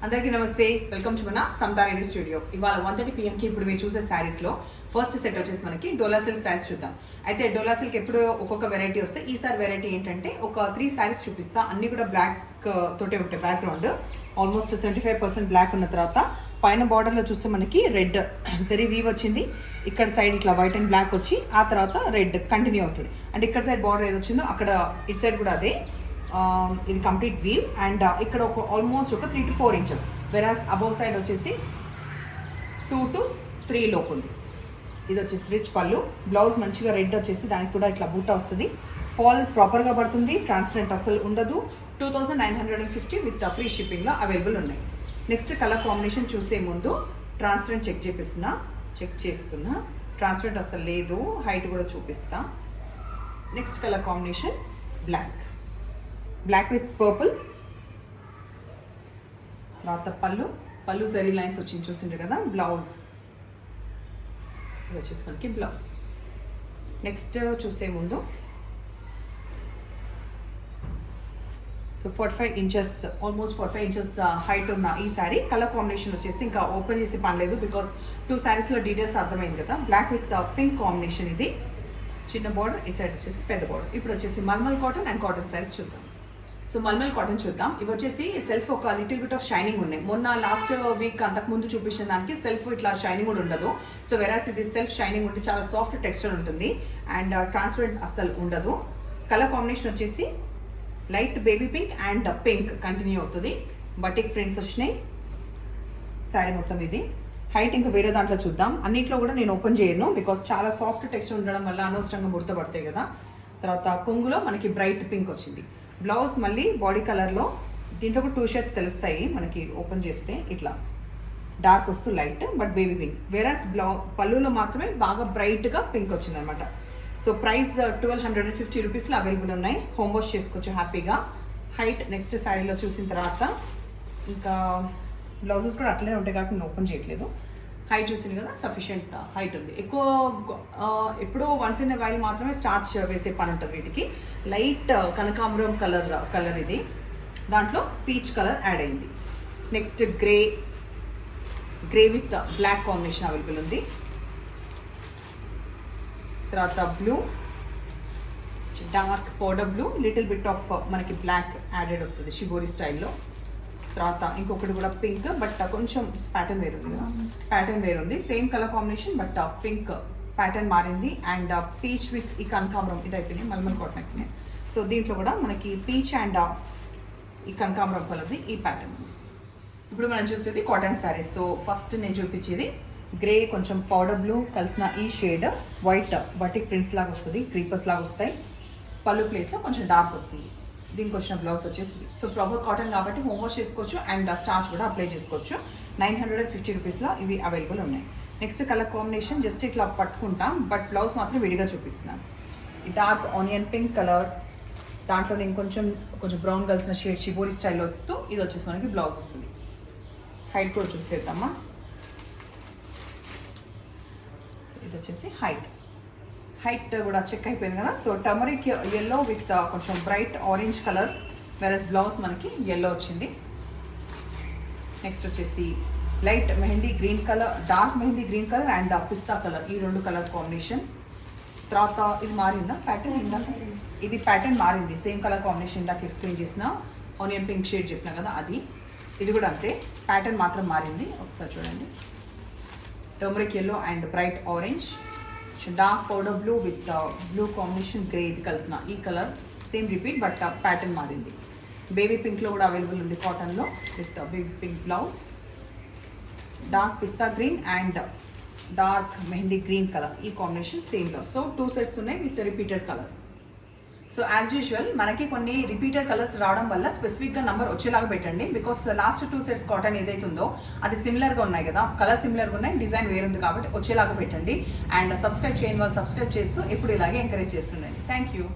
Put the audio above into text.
అందరికీ నమస్తే, welcome to మన సమతా రెడ్డి స్టూడియో. ఇవాళ 1:30 PM ఇప్పుడు మీరు చూసే శారీస్లో ఫస్ట్ సెట్ వచ్చేసి మనకి డోలా సిల్క్ శారీస్ చూద్దాం. అయితే డోలా సిల్క్ ఎప్పుడు ఒక్కొక్క వెరైటీ వస్తే ఈసారి వెరైటీ ఏంటంటే ఒక 3 శారీస్ చూపిస్తా. అన్ని కూడా బ్లాక్ తోటే ఉంటాయి. బ్యాక్గ్రౌండ్ ఆల్మోస్ట్ 75% బ్లాక్ ఉన్న తర్వాత పైన బార్డర్లో చూస్తే మనకి రెడ్ సరీ వీవ్ వచ్చింది. ఇక్కడ సైడ్ ఇట్లా వైట్ అండ్ బ్లాక్ వచ్చి ఆ తర్వాత రెడ్ కంటిన్యూ అవుతుంది. అంటే ఇక్కడ సైడ్ బార్డర్ ఏది వచ్చిందో అక్కడ ఇటు సైడ్ కూడా అదే. ఇది కంప్లీట్ వీవ్ అండ్ ఇక్కడ ఒక ఆల్మోస్ట్ ఒక 3 to 4 inches, వెరాస్ అబౌవ్ సైడ్ వచ్చేసి 2 to 3 లోపు ఉంది. ఇది వచ్చేసి రిచ్ పళ్ళు. బ్లౌజ్ మంచిగా రెడ్ వచ్చేసి దానికి కూడా ఇట్లా బూటా వస్తుంది. ఫాల్ ప్రాపర్గా పడుతుంది, ట్రాన్స్పరెంట్ అసలు ఉండదు. 2950 విత్ ఫ్రీ షిప్పింగ్లో అవైలబుల్ ఉన్నాయి. నెక్స్ట్ కలర్ కాంబినేషన్ చూసే ముందు ట్రాన్స్పరెంట్ చెక్ చేస్తున్నా. ట్రాన్స్పరెంట్ అసలు లేదు, హైట్ కూడా చూపిస్తా. Next colour combination black with purple. తర్వాత పళ్ళు జరీ లైన్స్ వచ్చింది చూసిండ్రు కదా. బ్లౌజ్ వచ్చేసి మనకి బ్లౌజ్. నెక్స్ట్ చూసే ముందు 45 inches, ఆల్మోస్ట్ 45 inches హైట్ ఉన్న ఈ శారీ కలర్ కాంబినేషన్ వచ్చేసి ఇంకా ఓపెన్ చేసి పనిలేదు, బికాస్ 2 శారీస్లో డీటెయిల్స్ అర్థమైంది కదా. Black with pink combination. ఇది చిన్న బార్డర్, ఈ సైడ్ వచ్చేసి పెద్ద బార్డర్. ఇప్పుడు వచ్చేసి mulmul cotton and cotton saris చూద్దాం. సో మల్మల్ కాటన్ చూద్దాం. ఇవి వచ్చేసి సెల్ఫ్ ఒక లిటిల్ బిట్ ఆఫ్ షైనింగ్ ఉన్నాయి. మొన్న లాస్ట్ వీక్ అంతకుముందు చూపించిన దానికి సెల్ఫ్ ఇట్లా షైనింగ్ కూడా ఉండదు. సో వెరాస్ ఇది సెల్ఫ్ షైనింగ్ ఉంటే చాలా సాఫ్ట్ టెక్స్చర్ ఉంటుంది అండ్ ట్రాన్స్పరెంట్ అస్సలు ఉండదు. కలర్ కాంబినేషన్ వచ్చేసి light baby pink and pink continue అవుతుంది. బటిక్ ప్రింట్స్ వచ్చినాయి శారీ మొత్తం. ఇది హైట్ ఇంకా వేరే దాంట్లో చూద్దాం. అన్నింటిలో కూడా నేను ఓపెన్ చేయను, బికాస్ చాలా సాఫ్ట్ టెక్స్చర్ ఉండడం వల్ల అనవసరంగా ముడత పడతాయి కదా. తర్వాత కొంగులో మనకి బ్రైట్ పింక్ వచ్చింది. బ్లౌజ్ మళ్ళీ బాడీ కలర్లో, దీంట్లో కూడా 2 shades తెలుస్తాయి మనకి ఓపెన్ చేస్తే. ఇట్లా డార్క్ వస్తూ లైట్ బట్ బేబీ పింక్. వేరాస్ పళ్ళులో మాత్రమే బాగా బ్రైట్గా పింక్ వచ్చింది అనమాట. సో ప్రైస్ 1250 రూపీస్లో అవైలబుల్ ఉన్నాయి. హోమ్ వాష్ చేసుకోవచ్చు హ్యాపీగా. హైట్ నెక్స్ట్ శారీలో చూసిన తర్వాత ఇంకా బ్లౌజెస్ కూడా అట్లనే ఉంటాయి కాబట్టి నేను ఓపెన్ చేయట్లేదు. హైట్ చూసింది కదా, సఫిషియంట్ హైట్ ఉంది. ఎక్కువ ఎప్పుడో వన్స్ ఇన్ ఎ వైల్ మాత్రమే స్టార్చ్ వేసే పని ఉంటుంది వీటికి. లైట్ కనకాంబరం కలర్ ఇది. దాంట్లో పీచ్ కలర్ యాడ్ అయింది. Next grey with black combination available ఉంది. తర్వాత blue, dark powder blue, little bit of మనకి బ్లాక్ యాడెడ్ వస్తుంది షిబోరి స్టైల్లో. తర్వాత ఇంకొకటి కూడా పింక్ బట్ కొంచెం ప్యాటర్న్ వేరుంది కదా. ప్యాటర్న్ వేరుంది, same colour combination but pink pattern మారింది. అండ్ పీచ్ విత్ ఈ కనకాంబరం ఇది అయిపోయినాయి, మల్మల్ కాటన్ అయిపోయినాయి. సో దీంట్లో కూడా మనకి పీచ్ అండ్ ఈ కనకాంబరం కలర్ది ఈ ప్యాటర్న్ ఉంది. ఇప్పుడు మనం చూసేది కాటన్ శారీస్. సో ఫస్ట్ నేను చూపించేది గ్రే కొంచెం పౌడర్ బ్లూ కలిసిన ఈ షేడ్, వైట్ బటిక్ ప్రింట్స్ లాగా వస్తుంది, క్రీపర్స్ లాగా వస్తాయి. పళ్ళు ప్లేస్లో కొంచెం డార్క్ వస్తుంది. దీనికి వచ్చిన బ్లౌజ్ వచ్చేసి సో ప్రాపర్ కాటన్ కాబట్టి హోమ్ వాష్ చేసుకోవచ్చు అండ్ స్టార్చ్ కూడా అప్లై చేసుకోవచ్చు. 950 రూపీస్లో ఇవి అవైలబుల్ ఉన్నాయి. నెక్స్ట్ కలర్ కాంబినేషన్ జస్ట్ ఇట్లా పట్టుకుంటాం బట్ బ్లౌజ్ మాత్రం విడిగా చూపిస్తున్నాను. డార్క్ ఆనియన్ పింక్ కలర్, దాంట్లో నేను కొంచెం బ్రౌన్ కలిసిన షేడ్ షిబోరి స్టైల్లో వస్తూ ఇది వచ్చేసి మనకి బ్లౌజ్ వస్తుంది. హైట్ కూడా చూసేద్దామా. సో ఇది వచ్చేసి హైట్ కూడా చెక్ అయిపోయింది కదా. సో టర్మరిక్ ఎల్లో విత్ కొంచెం బ్రైట్ ఆరెంజ్ కలర్, వెరస్ బ్లౌజ్ మనకి ఎల్లో వచ్చింది. నెక్స్ట్ వచ్చేసి light mehndi green colour, dark mehndi green colour and pista colour, ఈ 2 కలర్ కాంబినేషన్. తర్వాత ఇది మారిందా ప్యాటర్న్? ఇది ప్యాటర్న్ మారింది. సేమ్ కలర్ కాంబినేషన్ ఇందాక ఎక్స్ప్లెయిన్ చేసిన ఆనియన్ పింక్ షేడ్ చెప్పిన కదా అది. ఇది కూడా అంతే, ప్యాటర్న్ మాత్రం మారింది. ఒకసారి చూడండి. Turmeric yellow and bright orange, dark powder blue with blue combination grey ఇది కలిసిన ఈ colour same repeat but pattern మారింది. బేబీ పింక్లో కూడా అవైలబుల్ ఉంది కాటన్లో with baby pink blouse. Dark pista green and dark mehndi green colour ఈ కాంబినేషన్ సేమ్లో. సో 2 sets ఉన్నాయి with repeated colours. So as usual మనకి కొన్ని రిపీటెడ్ కలర్స్ రావడం వల్ల స్పెసిఫిక్గా నెంబర్ వచ్చేలాగా పెట్టండి, బికాస్ లాస్ట్ 2 sets కాటన్ ఏదైతే ఉందో అది సిమిలర్గా ఉన్నాయి కదా, కలర్ సిమిలర్గా ఉన్నాయి, డిజైన్ వేరుంది కాబట్టి వచ్చేలాగా పెట్టండి. అండ్ సబ్స్క్రైబ్ చేయని వాళ్ళు సబ్స్క్రైబ్ చేస్తూ ఎప్పుడు ఇలాగే ఎంకరేజ్ చేస్తుండండి. Thank you.